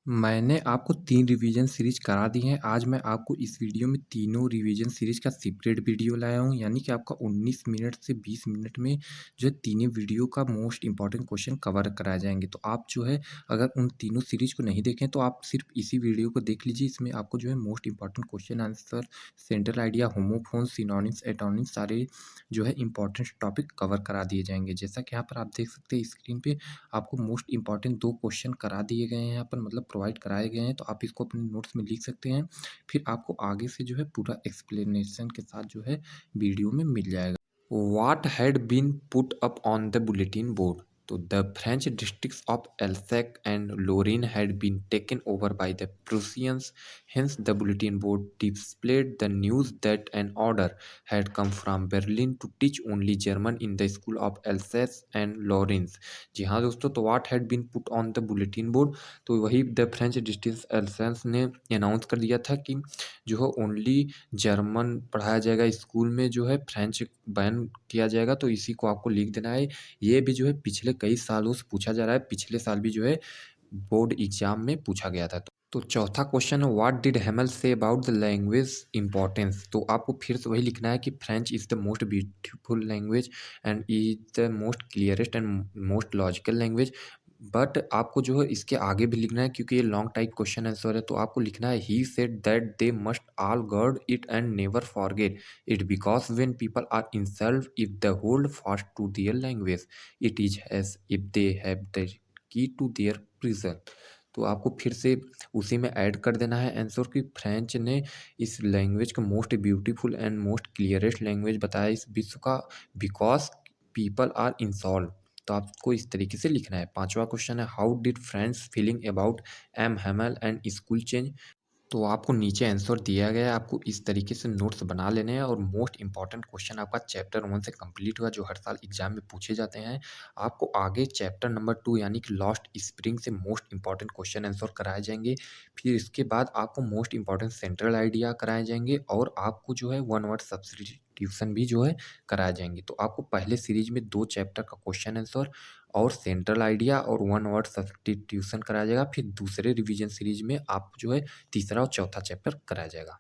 मैंने आपको 3 revision series करा दी हैं। आज मैं आपको इस वीडियो में तीनों रिवीजन सीरीज़ का सेपरेट वीडियो लाया हूँ, यानी कि आपका 19 मिनट से 20 मिनट में जो है तीनों वीडियो का मोस्ट इम्पॉर्टेंट क्वेश्चन कवर कराए जाएँगे। तो आप जो है अगर उन तीनों सीरीज़ को नहीं देखें तो आप सिर्फ इसी वीडियो को देख लीजिए। इसमें आपको जो है most important question answer, central idea, homophones, synonyms, antonyms सारे जो है इम्पॉर्टेंट टॉपिक कवर करा दिए जाएँगे। जैसा कि यहाँ पर आप देख सकते हैं स्क्रीन पे आपको मोस्ट इम्पॉर्टेंट 2 क्वेश्चन करा दिए गए हैं यहाँ पर, मतलब प्रोवाइड कराए गए हैं, तो आप इसको अपने नोट्स में लिख सकते हैं। फिर आपको आगे से जो है पूरा एक्सप्लेनेशन के साथ जो है वीडियो में मिल जाएगा। What had been put up on the bulletin board? तो the French districts of Alsace and Lorraine had been taken over by the Prussians. Hence, the bulletin board displayed the news that an order had come from Berlin to teach only German in the school of Alsace and Lorraine. जी हाँ दोस्तों, तो what had been put on the bulletin board, तो वही the French district एल्सेंस ने announce कर दिया था कि जो है ओनली जर्मन पढ़ाया जाएगा स्कूल में, जो है फ्रेंच बैन किया जाएगा। तो इसी को आपको लिख देना है। ये भी जो है पिछले कई सालों से पूछा जा रहा है, पिछले साल भी जो है बोर्ड एग्जाम में पूछा गया था। तो चौथा क्वेश्चन है, what did Hemal say about the language importance. तो आपको फिर से वही लिखना है कि French is the most beautiful language and is the most clearest and most logical language. But आपको जो है इसके आगे भी लिखना है, क्योंकि ये लॉन्ग टाइप क्वेश्चन आंसर है। तो आपको लिखना है, he said that they must all guard it and never forget it, because when people are insult if the hold fast to their language it is as if they have the key to their prison. तो आपको फिर से उसी में add कर देना है answer कि फ्रेंच ने इस लैंग्वेज को most beautiful and most clearest language बताया इस विश्व का, बिकॉज पीपल आर इंसॉल्व। तो आपको इस तरीके से लिखना है। पांचवा क्वेश्चन है, how did friends feeling about M Hamel and school change. तो आपको नीचे आंसर दिया गया है, आपको इस तरीके से नोट्स बना लेने हैं। और मोस्ट इंपॉर्टेंट क्वेश्चन आपका चैप्टर 1 से कंप्लीट हुआ, जो हर साल एग्जाम में पूछे जाते हैं। आपको आगे चैप्टर नंबर 2 यानी कि लास्ट स्प्रिंग से मोस्ट इंपॉर्टेंट क्वेश्चन आंसर कराए जाएंगे। फिर इसके बाद आपको मोस्ट इंपॉर्टेंट सेंट्रल आइडिया कराए जाएंगे, और आपको जो है वन वर्ड सब्स्टिट्यूशन भी जो है कराए जाएंगे। तो आपको पहले सीरीज में 2 चैप्टर का क्वेश्चन आंसर और सेंट्रल आइडिया और वन वर्ड सब्स्टिट्यूशन कराया जाएगा। फिर दूसरे रिवीजन सीरीज में आप जो है तीसरा और चौथा चैप्टर कराया जाएगा।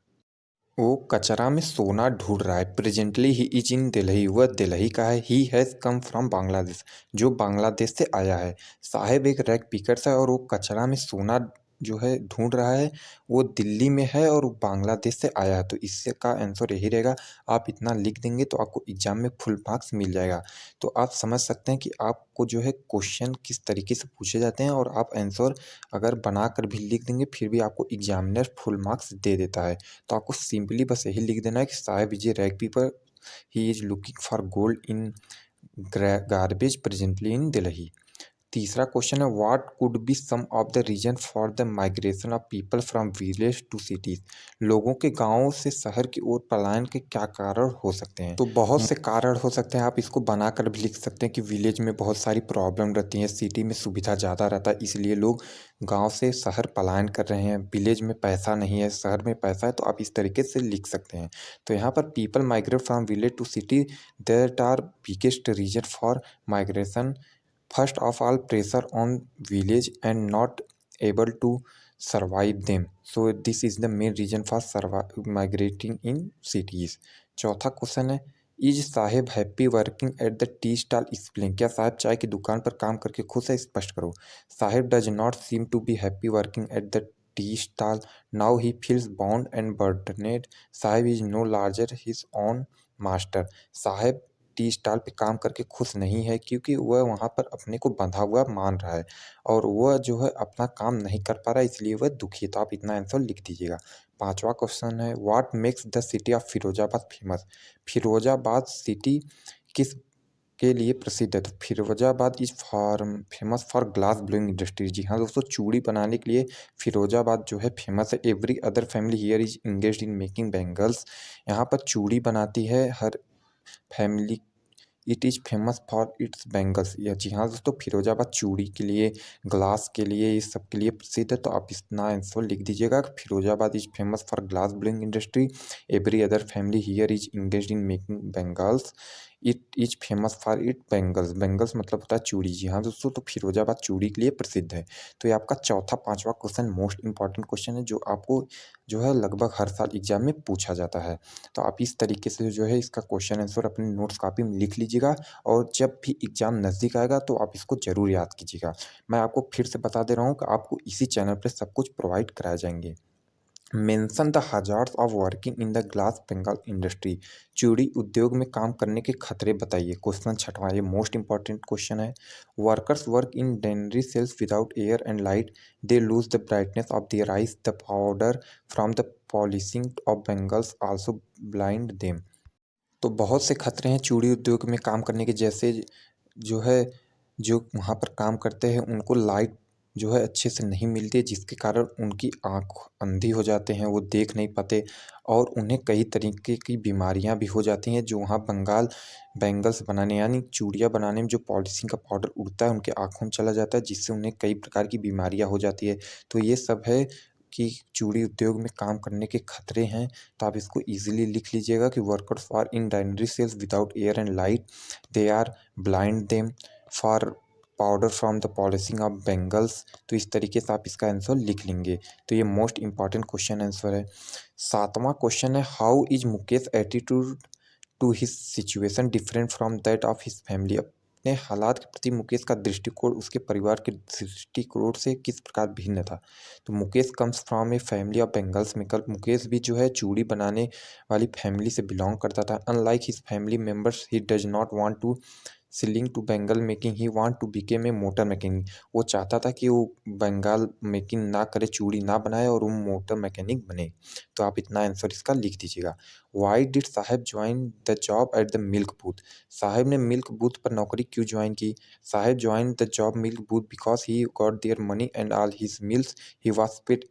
वो कचरा में सोना ढूंढ रहा है। Presently he is in Delhi. वह दिल्ली का है। He has come from Bangladesh. जो बांग्लादेश से आया है। साहेब एक रैक पिकर्स है और वो कचरा में सोना जो है ढूंढ रहा है। वो दिल्ली में है और वो बांग्लादेश से आया है। तो इससे का आंसर यही रहेगा। आप इतना लिख देंगे तो आपको एग्जाम में फुल मार्क्स मिल जाएगा। तो आप समझ सकते हैं कि आपको जो है क्वेश्चन किस तरीके से पूछे जाते हैं, और आप आंसर अगर बना कर भी लिख देंगे फिर भी आपको एग्जामिनर फुल मार्क्स दे देता है। तो आपको सिंपली बस यही लिख देना है कि साहेब is a rag picker. He is looking for gold in garbage presently in Delhi. तीसरा क्वेश्चन है, what could be some of the reason for the migration of people from village to cities. लोगों के गांवों से शहर की ओर पलायन के क्या कारण हो सकते हैं। तो बहुत से कारण हो सकते हैं। आप इसको बनाकर भी लिख सकते हैं कि विलेज में बहुत सारी प्रॉब्लम रहती है, सिटी में सुविधा ज़्यादा रहता है, इसलिए लोग गांव से शहर पलायन कर रहे हैं। विलेज में पैसा नहीं है, शहर में पैसा है। तो आप इस तरीके से लिख सकते हैं। तो यहाँ पर people migrate from village to city, that are biggest reason for migration. First of all, pressure on village and not able to survive them. So this is the main reason for migrating in cities. चौथा question है, is Saheb happy working at the tea stall explain. क्या साहब चाय की दुकान पर काम करके खुश है, स्पष्ट करो। Saheb does not seem to be happy working at the tea stall. Now he feels bound and burdened. Saheb is no larger his own master. Saheb tea stall पे काम करके खुश नहीं है, क्योंकि वह वहाँ पर अपने को बंधा हुआ मान रहा है और वह जो है अपना काम नहीं कर पा रहा है, इसलिए वह दुखी है। तो आप इतना आंसर लिख दीजिएगा। पांचवा क्वेश्चन है, what makes the city of Firozabad famous. Firozabad city किस के लिए प्रसिद्ध है। तो Firozabad is for famous for glass blowing industry. जी हाँ दोस्तों, चूड़ी बनाने के लिए फिरोजाबाद जो है फेमस है। Every other family here is engaged in making bangles. यहाँ पर चूड़ी बनाती है हर family. It is famous for its bangles. या जी हाँ दोस्तों, फिरोजाबाद चूड़ी के लिए, ग्लास के लिए, इस सब के लिए प्रसिद्ध है। तो आप इतना आंसर लिख दीजिएगा, Firozabad is famous for glass blowing industry. Every other family here is engaged in making bangles. It is famous for it bangles. Bangles मतलब होता है चूड़ी। जी हाँ दोस्तों, तो फिरोजाबाद चूड़ी के लिए प्रसिद्ध है। तो ये आपका चौथा पांचवा क्वेश्चन मोस्ट इंपॉर्टेंट क्वेश्चन है, जो आपको जो है लगभग हर साल एग्जाम में पूछा जाता है। तो आप इस तरीके से जो है इसका क्वेश्चन आंसर अपनी नोट्स कॉपी में लिख लीजिएगा, और जब भी एग्जाम नज़दीक आएगा तो आप इसको ज़रूर याद कीजिएगा। मैं आपको फिर से बता दे रहा हूँ कि आपको इसी चैनल पर सब कुछ प्रोवाइड कराए जाएंगे। Mention the hazards of working in the glass bangle industry. चूड़ी उद्योग में काम करने के खतरे बताइए। क्वेश्चन छठवां, ये मोस्ट इंपॉर्टेंट क्वेश्चन है। Workers work in dingy cells without air and light, they lose the brightness of their eyes, the powder from the polishing of bangles also blind them. तो बहुत से खतरे हैं चूड़ी उद्योग में काम करने के, जैसे जो है जो वहाँ पर काम करते हैं उनको लाइट जो है अच्छे से नहीं मिलती है, जिसके कारण उनकी आँख अंधी हो जाते हैं, वो देख नहीं पाते, और उन्हें कई तरीके की बीमारियाँ भी हो जाती हैं। जो वहाँ बंगाल बैंगल्स बनाने यानी चूड़ियाँ बनाने में जो पॉलिशिंग का पाउडर उड़ता है उनके आँखों में चला जाता है, जिससे उन्हें कई प्रकार की बीमारियाँ हो जाती है। तो ये सब है कि चूड़ी उद्योग में काम करने के खतरे हैं। तो आप इसको ईज़िली लिख लीजिएगा कि वर्कर्स आर इन डायनरी cells without air and light, they are blind them for powder from the polishing of bangles. तो इस तरीके से आप इसका आंसर लिख लेंगे। तो ये मोस्ट इंपॉर्टेंट क्वेश्चन आंसर है। सातवां क्वेश्चन है, how is Mukesh attitude to his situation different from that of his family. अपने हालात के प्रति मुकेश का दृष्टिकोण उसके परिवार के दृष्टिकोण से किस प्रकार भिन्न था। तो Mukesh comes from a family of bangles maker. Mukesh भी जो है चूड़ी बनाने वाली फैमिली से बिलोंग करता था। Unlike his family members he does not want to ceiling to bangle making, he want to became a motor mechanic. वो चाहता था कि वो बंगाल मेकिंग ना करे, चूड़ी ना बनाए, और वो मोटर मैकेनिक बने। तो आप इतना आंसर इसका लिख दीजिएगा। वाई डिड साहब join the job at the milk booth. साहब ने मिल्क बूथ पर नौकरी क्यों ज्वाइन की। साहब join the job milk booth because he got their money and all his mills, he was paid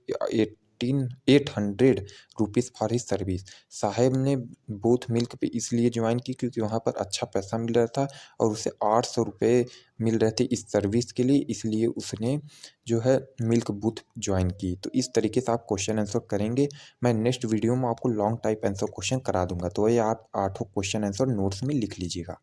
800 rupees for his service. साहब ने booth milk पे इसलिए ज्वाइन की क्योंकि वहाँ पर अच्छा पैसा मिल रहा था, और उसे 800 रुपये मिल रहे थे इस सर्विस के लिए, इसलिए उसने जो है मिल्क बूथ ज्वाइन की। तो इस तरीके से आप क्वेश्चन आंसर करेंगे। मैं नेक्स्ट वीडियो में आपको लॉन्ग टाइप आंसर क्वेश्चन करा दूंगा। तो ये आप आठों क्वेश्चन आंसर नोट्स में लिख लीजिएगा।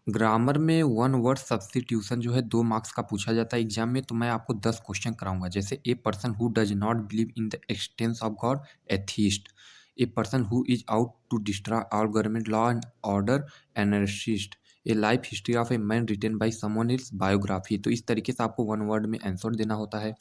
ग्रामर में वन वर्ड सब्स्टिट्यूशन जो है 2 मार्क्स का पूछा जाता है एग्जाम में, तो मैं आपको 10 क्वेश्चन कराऊंगा। जैसे a person who does not believe in the existence of god, atheist. A person who is out to destroy our government law and order, anarchist. A life history of a man written by someone else, biography. तो इस तरीके से आपको one word में answer देना होता है।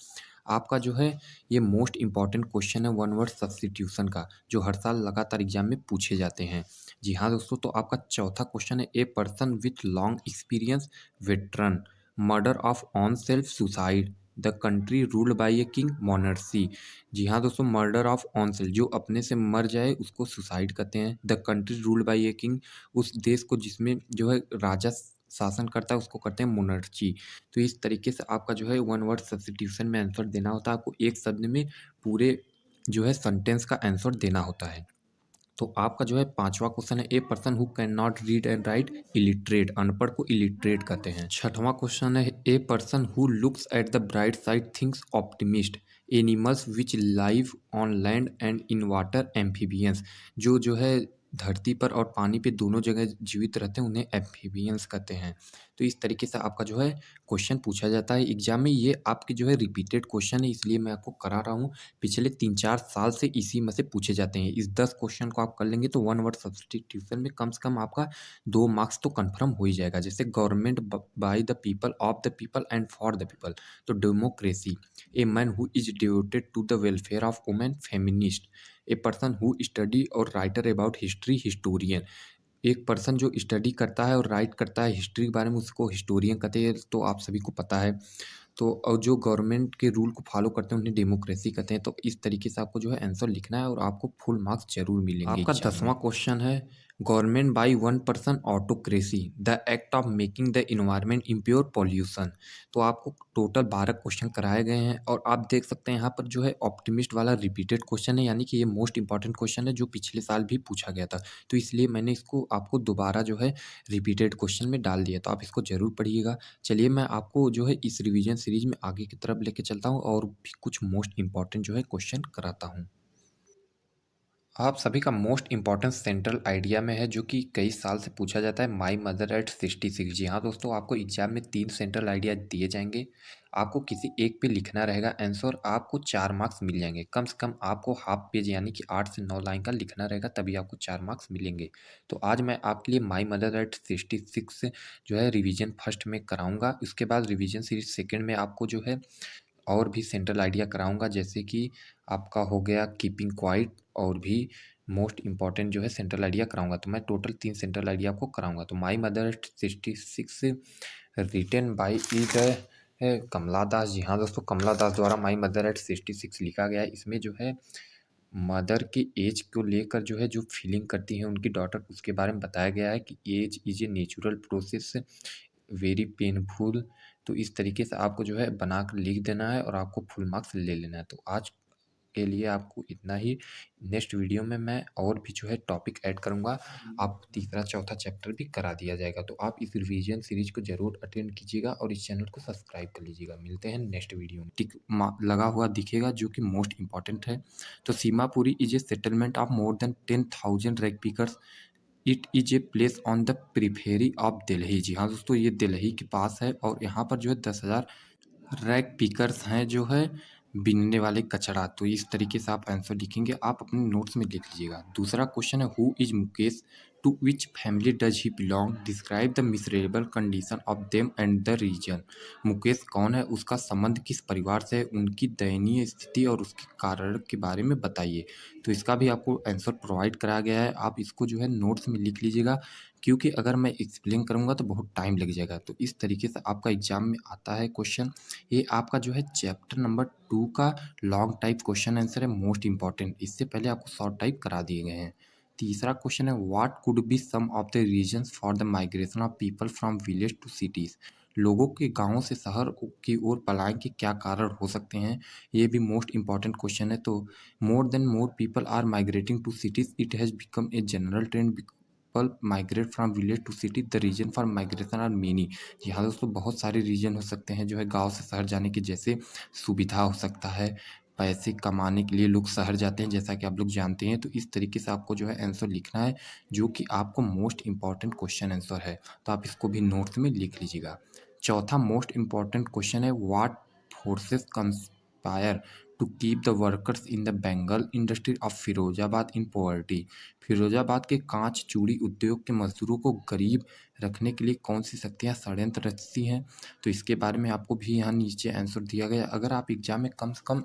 आपका जो है ये मोस्ट इंपॉर्टेंट क्वेश्चन है वन वर्ड सब्स्टिट्यूशन का, जो हर साल लगातार एग्जाम में पूछे जाते हैं। जी हाँ दोस्तों, तो आपका चौथा क्वेश्चन है, a person with long experience, veteran, murder of on self, suicide, the country ruled by a king, monarchy. जी हाँ दोस्तों, मर्डर ऑफ ऑन सेल्फ, जो अपने से मर जाए उसको सुसाइड कहते हैं। The country ruled by a king, उस देश को जिसमें जो है राजा शासन करता है उसको कहते हैं मोनर्ची। तो इस तरीके से आपका जो है वन वर्ड सब्स्टिट्यूशन में आंसर देना होता है। आपको एक शब्द में पूरे जो है सेंटेंस का आंसर देना होता है। तो आपका जो है पांचवा क्वेश्चन है, a person who can not read and right, illiterate, अनपढ़ को इलिटरेट कहते हैं। छठवां क्वेश्चन है, a person who looks at the bright side thinks optimist, animals which live on land and in water, amphibians. जो है धरती पर और पानी पे दोनों जगह जीवित रहते हैं उन्हें एम्फीबियंस कहते हैं। तो इस तरीके से आपका जो है क्वेश्चन पूछा जाता है एग्जाम में। ये आपके जो है रिपीटेड क्वेश्चन है, इसलिए मैं आपको करा रहा हूँ। पिछले 3-4 साल से इसी में से पूछे जाते हैं। इस 10 क्वेश्चन को आप कर लेंगे तो वन वर्ड सब्स्टिट्यूशन में कम से कम आपका 2 मार्क्स तो कन्फर्म हो ही जाएगा। जैसे government by the people, of the people and for the people, तो democracy. A man who is devoted to the welfare of women, feminist. A person who study और राइटर अबाउट हिस्ट्री, हिस्टोरियन। एक person जो study करता है और right करता है history के बारे में उसको हिस्टोरियन कहते हैं, तो आप सभी को पता है। तो और जो गवर्नमेंट के रूल को फॉलो करते हैं उन्हें डेमोक्रेसी कहते हैं। तो इस तरीके से आपको जो है आंसर लिखना है और आपको फुल मार्क्स जरूर मिलेंगे। आपका एग्जाम में 10वां क्वेश्चन है, government by one person, autocracy, the act of making the environment impure, pollution. तो आपको टोटल 12 क्वेश्चन कराए गए हैं, और आप देख सकते हैं यहाँ पर जो है ऑप्टिमिस्ट वाला रिपीटेड क्वेश्चन है, यानी कि ये मोस्ट इंपॉर्टेंट क्वेश्चन है जो पिछले साल भी पूछा गया था। तो इसलिए मैंने इसको आपको दोबारा जो है रिपीटेड क्वेश्चन में डाल दिया, तो आप इसको ज़रूर पढ़िएगा। चलिए मैं आपको जो है इस रिवीजन सीरीज में आगे की तरफ लेके चलता हूँ और भी कुछ मोस्ट इंपॉर्टेंट जो है क्वेश्चन कराता हूँ। आप सभी का मोस्ट इम्पॉर्टेंट सेंट्रल आइडिया में है जो कि कई साल से पूछा जाता है, माई मदर एट 66। जी हाँ दोस्तों, आपको एग्जाम में 3 सेंट्रल आइडिया दिए जाएंगे। आपको किसी एक पे लिखना रहेगा आंसर, आपको 4 मार्क्स मिल जाएंगे। कम से कम आपको हाफ पेज यानी कि 8 से 9 लाइन का लिखना रहेगा, तभी आपको 4 मार्क्स मिलेंगे। तो आज मैं आपके लिए माई मदर एट 66 जो है रिवीजन फर्स्ट में कराऊंगा। उसके बाद रिवीजन सीरीज सेकंड में आपको जो है और भी सेंट्रल आइडिया कराऊंगा, जैसे कि आपका हो गया कीपिंग क्वाइट, और भी मोस्ट इंपॉर्टेंट जो है सेंट्रल आइडिया कराऊंगा। तो मैं टोटल 3 सेंट्रल आइडिया आपको कराऊंगा। तो my mother 66 written by is Kamala Das. जी हाँ दोस्तों, कमला दास द्वारा माई मदर एट 66 लिखा गया है। इसमें जो है मदर के एज को लेकर जो है जो फीलिंग करती है उनकी डॉटर, उसके बारे में बताया गया है कि age is a natural process, very painful. तो इस तरीके से आपको जो है बनाकर लिख देना है और आपको फुल मार्क्स ले लेना है। तो आज के लिए आपको इतना ही। नेक्स्ट वीडियो में मैं और भी जो है टॉपिक ऐड करूँगा। आप तीसरा चौथा चैप्टर भी करा दिया जाएगा। तो आप इस रिवीजन सीरीज को ज़रूर अटेंड कीजिएगा और इस चैनल को सब्सक्राइब कर लीजिएगा। मिलते हैं नेक्स्ट वीडियो में। टिक लगा हुआ दिखेगा जो कि मोस्ट इंपॉर्टेंट है। तो Seemapuri is a settlement of more than 10,000 rag pickers. It is a place on the periphery of Delhi. जी हाँ दोस्तों, ये दिल्ली के पास है और यहाँ पर जो है 10,000 रैक पिकर्स हैं जो है बीनने वाले कचरा। तो इस तरीके से आप आंसर लिखेंगे, आप अपने नोट्स में लिख लीजिएगा। दूसरा क्वेश्चन है, who is Mukesh, to which family does he belong, describe the miserable condition of them and the reason. Mukesh कौन है, उसका संबंध किस परिवार से है, उनकी दयनीय स्थिति और उसके कारण के बारे में बताइए। तो इसका भी आपको आंसर प्रोवाइड कराया गया है, आप इसको जो है नोट्स में लिख लीजिएगा, क्योंकि अगर मैं एक्सप्लेन करूँगा तो बहुत टाइम लग जाएगा। तो इस तरीके से आपका एग्जाम में आता है क्वेश्चन। ये आपका जो है चैप्टर नंबर 2 का लॉन्ग टाइप क्वेश्चन आंसर है, मोस्ट इंपॉर्टेंट। इससे पहले आपको शॉर्ट टाइप करा दिए गए हैं। तीसरा क्वेश्चन है, what could be some of the reasons for the migration of people from village to cities. लोगों के गाँव से शहर की ओर पलायन के क्या कारण हो सकते हैं, ये भी मोस्ट इंपॉर्टेंट क्वेश्चन है। तो more than more people are migrating to cities, it has become a general trend, people migrate from village to city, the reason for migration are many. जी हाँ दोस्तों, बहुत सारे रीजन हो सकते हैं जो है गांव से शहर जाने के, जैसे सुविधा हो सकता है, पैसे कमाने के लिए लोग शहर जाते हैं, जैसा कि आप लोग जानते हैं। तो इस तरीके से आपको जो है आंसर लिखना है, जो कि आपको मोस्ट इंपॉर्टेंट क्वेश्चन आंसर है। तो आप इसको भी नोट्स में लिख लीजिएगा। चौथा मोस्ट इंपॉर्टेंट क्वेश्चन है, what forces conspire to keep the workers in the bangle industry of Firozabad in poverty. Firozabad के कांच चूड़ी उद्योग के मजदूरों को गरीब रखने के लिए कौन सी शक्तियाँ षड्यंत्र रचती हैं। तो इसके बारे में आपको भी यहाँ नीचे आंसर दिया गया। अगर आप एग्जाम में कम से कम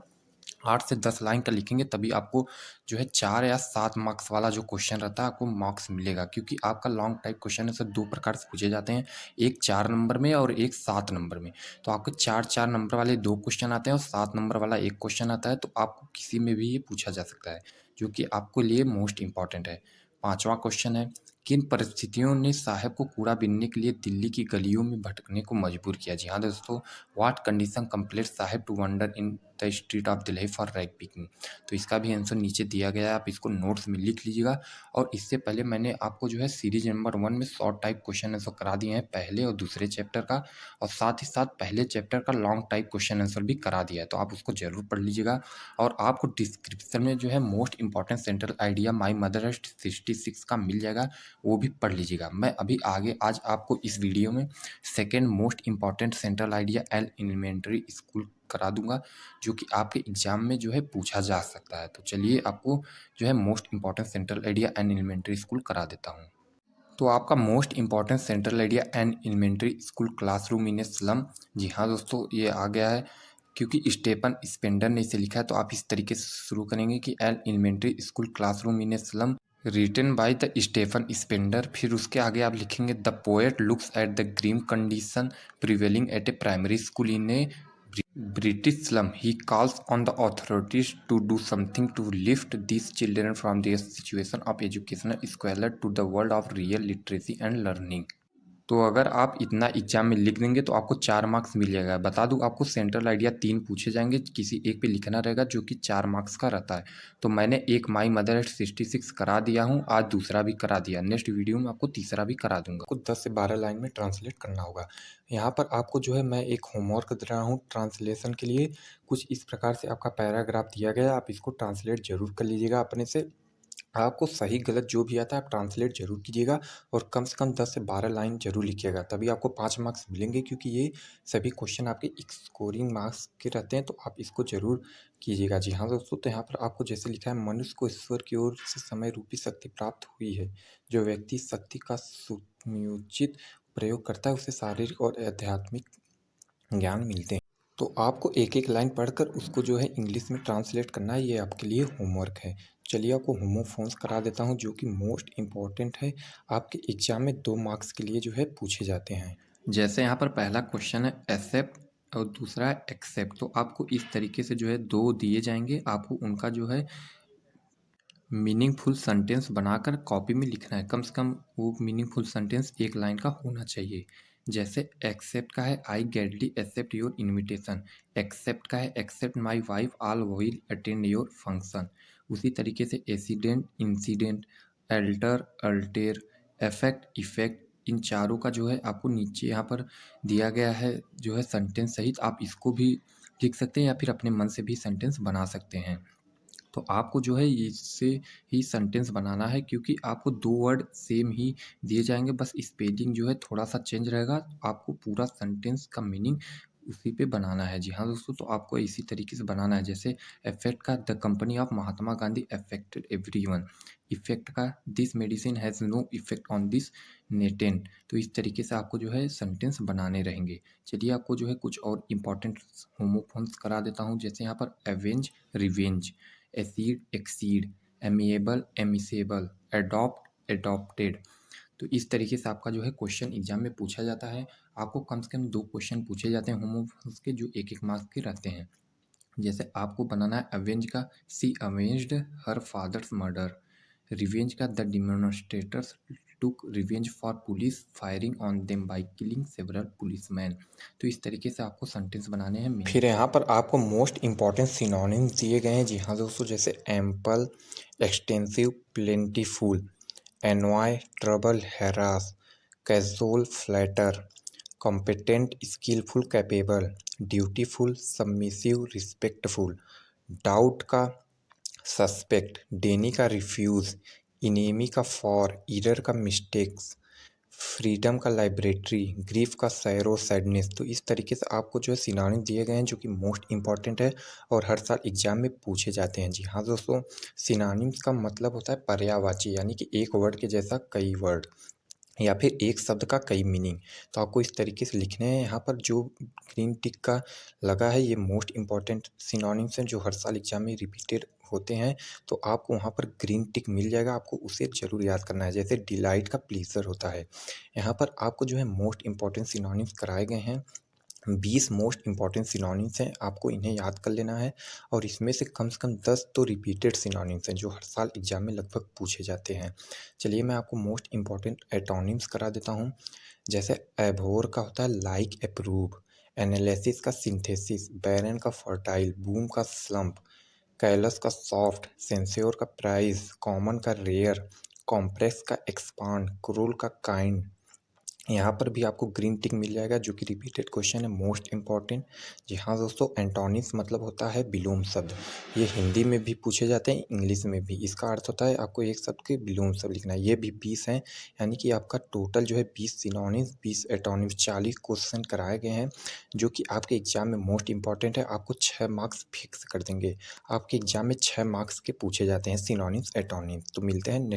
8 से 10 लाइन का लिखेंगे, तभी आपको जो है 4 या 7 मार्क्स वाला जो क्वेश्चन रहता है आपको मार्क्स मिलेगा, क्योंकि आपका लॉन्ग टाइप क्वेश्चन है सर 2 प्रकार से पूछे जाते हैं, एक 4 नंबर में और एक 7 नंबर में। तो आपको 4-4 नंबर वाले 2 क्वेश्चन आते हैं और 7 नंबर वाला 1 क्वेश्चन आता है। तो आपको किसी में भी ये पूछा जा सकता है, जो कि आपको लिए मोस्ट इंपॉर्टेंट है। पाँचवा क्वेश्चन है, किन परिस्थितियों ने साहब को कूड़ा बीनने के लिए दिल्ली की गलियों में भटकने को मजबूर किया। जी हाँ दोस्तों, what condition compelled Saheb to wander in the street of Delhi for rag picking. तो इसका भी आंसर नीचे दिया गया है, आप इसको नोट्स में लिख लीजिएगा। और इससे पहले मैंने आपको जो है सीरीज नंबर 1 में शॉर्ट टाइप क्वेश्चन आंसर करा दिए हैं, पहले और दूसरे चैप्टर का, और साथ ही साथ पहले चैप्टर का लॉन्ग टाइप क्वेश्चन आंसर भी करा दिया है। तो आप उसको जरूर पढ़ लीजिएगा। और आपको डिस्क्रिप्शन में जो है मोस्ट इंपॉर्टेंट सेंट्रल आइडिया माई मदर 66 का मिल जाएगा, वो भी पढ़ लीजिएगा। मैं अभी आगे आज आपको इस वीडियो में second most important central idea L elementary school करा दूंगा, जो कि आपके एग्जाम में जो है पूछा जा सकता है। तो चलिए आपको जो है most important central idea and elementary school करा देता हूँ। तो आपका most important central idea and elementary school classroom in a slum. जी हाँ दोस्तों, ये आ गया है, क्योंकि स्टेफन स्पेंडर ने इसे लिखा है। तो आप इस तरीके से शुरू करेंगे कि L elementary school classroom in a slum written by the Stephen Spender. फिर उसके आगे आप लिखेंगे, the poet looks at the grim condition prevailing at a primary school in a British slum. He calls on the authorities to do something to lift these children from their situation of educational squalor to the world of real literacy and learning. तो अगर आप इतना exam में लिख देंगे तो आपको 4 marks मिल जाएगा। बता दूं आपको सेंट्रल आइडिया 3 पूछे जाएंगे, किसी एक पे लिखना रहेगा, जो कि 4 मार्क्स का रहता है। तो मैंने एक माई मदर 66 करा दिया हूं, आज दूसरा भी करा दिया, नेक्स्ट वीडियो में आपको तीसरा भी करा दूंगा। आपको 10 से 12 लाइन में ट्रांसलेट करना होगा। यहाँ पर आपको जो है मैं एक होमवर्क दे रहा हूँ ट्रांसलेशन के लिए। कुछ इस प्रकार से आपका पैराग्राफ दिया गया है, आप इसको ट्रांसलेट जरूर कर लीजिएगा अपने से। आपको सही गलत जो भी आता है आप ट्रांसलेट ज़रूर कीजिएगा और कम से कम 10 से 12 लाइन ज़रूर लिखिएगा, तभी आपको 5 मार्क्स मिलेंगे, क्योंकि ये सभी क्वेश्चन आपके स्कोरिंग मार्क्स के रहते हैं, तो आप इसको ज़रूर कीजिएगा। जी हाँ दोस्तों, तो यहाँ पर आपको जैसे लिखा है, मनुष्य को ईश्वर की ओर से समय रूपी शक्ति प्राप्त हुई है। जो व्यक्ति शक्ति का सुनियोजित प्रयोग करता है उसे शारीरिक और आध्यात्मिक ज्ञान मिलते हैं। तो आपको एक-एक लाइन पढ़कर उसको जो है इंग्लिश में ट्रांसलेट करना है, ये आपके लिए होमवर्क है। चलिए आपको होमोफोन्स करा देता हूँ, जो कि मोस्ट इम्पोर्टेंट है, आपके एग्ज़ाम में 2 मार्क्स के लिए जो है पूछे जाते हैं। जैसे यहाँ पर पहला क्वेश्चन है एक्सेप्ट और दूसरा है एक्सेप्ट, तो आपको इस तरीके से जो है 2 दिए जाएंगे, आपको उनका जो है मीनिंगफुल सेंटेंस बनाकर कॉपी में लिखना है। कम से कम वो मीनिंगफुल सेंटेंस एक लाइन का होना चाहिए। जैसे एक्सेप्ट का है I greatly accept your invitation. Except का है except my wife all will attend your function. उसी तरीके से accident, incident, alter, altar, affect, effect, इन चारों का जो है आपको नीचे यहाँ पर दिया गया है जो है सेंटेंस सहित, आप इसको भी लिख सकते हैं या फिर अपने मन से भी सेंटेंस बना सकते हैं। तो आपको जो है इससे ही सेंटेंस बनाना है, क्योंकि आपको 2 वर्ड सेम ही दिए जाएँगे, बस स्पेलिंग जो है थोड़ा-सा चेंज रहेगा। आपको पूरा सेंटेंस का मीनिंग उसी पे बनाना है। जी हाँ दोस्तों, तो आपको इसी तरीके से बनाना है। जैसे अफेक्ट का the company of Mahatma Gandhi affected everyone. Effect का this medicine has no effect on this नेटेन। तो इस तरीके से आपको जो है सेंटेंस बनाने रहेंगे। चलिए आपको जो है कुछ और इम्पोर्टेंट होमोफोन्स करा देता हूँ। जैसे यहाँ पर avenge, revenge, accede, exceed, amiable, amicable, adopt, adopted. तो इस तरीके से आपका जो है क्वेश्चन एग्जाम में पूछा जाता है। आपको कम से कम 2 क्वेश्चन पूछे जाते हैं होमोफोन्स के, जो 1-1 मार्क्स के रहते हैं। जैसे आपको बनाना है अवेंज का she avenged her father's murder. Revenge का the demonstrators took revenge for police firing on them by killing several policemen. तो इस तरीके से आपको सेंटेंस बनाने हैं। फिर यहाँ पर आपको मोस्ट इम्पॉर्टेंट सिनोनिम्स दिए गए हैं। जी हाँ दोस्तों, जैसे ample, extensive, plentiful, envy, trouble, harass, casual, flatter, competent, skilful, capable, dutiful, submissive, respectful, doubt का सस्पेक्ट, डेनी का रिफ्यूज़, इनेमी का फॉर, ईरर का मिस्टेक्स, फ्रीडम का लाइब्रेटरी, ग्रीफ का सैरो, सैडनेस। तो इस तरीके से आपको जो है सिनोनिम दिए गए हैं, जो कि मोस्ट इंपॉर्टेंट है और हर साल एग्जाम में पूछे जाते हैं। जी हाँ दोस्तों, सिनोनिम्स का मतलब होता है पर्यायवाची, यानी कि एक वर्ड के जैसा कई वर्ड या फिर एक शब्द का कई मीनिंग। तो आपको इस तरीके से लिखने हैं। यहाँ पर जो ग्रीन टिक का लगा है, ये मोस्ट इंपॉर्टेंट सिनोनिम्स हैं जो हर साल एग्जाम में रिपीटेड होते हैं। तो आपको वहाँ पर ग्रीन टिक मिल जाएगा, आपको उसे ज़रूर याद करना है। जैसे डिलाइट का प्लीज़र होता है। यहाँ पर आपको जो है मोस्ट इंपॉर्टेंट सिनोनिम्स कराए गए हैं। 20 मोस्ट इंपॉर्टेंट सिनोनिम्स हैं, आपको इन्हें याद कर लेना है और इसमें से कम 10 तो रिपीटेड सिनोनिम्स हैं जो हर साल एग्जाम में लगभग पूछे जाते हैं। चलिए मैं आपको मोस्ट इंपॉर्टेंट एटोनिम्स करा देता हूँ। जैसे एभोर का होता है लाइक, अप्रूव, एनालिसिस का सिंथेसिस, बैरन का फर्टाइल, बूम का स्लम्प, कैलस का सॉफ्ट, सेंस्योर का प्राइस, कॉमन का रेयर, कॉम्प्लेक्स का एक्सपांड, क्रूल का काइंड। यहाँ पर भी आपको ग्रीन टिक मिल जाएगा, जो कि रिपीटेड क्वेश्चन है, मोस्ट इंपॉर्टेंट। जी हाँ दोस्तों, एंटोनिम्स मतलब होता है विलोम शब्द। ये हिंदी में भी पूछे जाते हैं, इंग्लिश में भी। इसका अर्थ होता है आपको एक शब्द के विलोम शब्द लिखना है। ये भी 20 हैं, यानी कि आपका टोटल जो है 20 सिनोनिम्स, 20 एटोनिम्स, 40 क्वेश्चन कराए गए हैं, जो कि आपके एग्जाम में मोस्ट इंपॉर्टेंट है। आपको 6 मार्क्स फिक्स कर देंगे। आपके एग्जाम में 6 मार्क्स के पूछे जाते हैं सिनोनिम्स, एटोनिम्स। तो मिलते हैं नेक्स्ट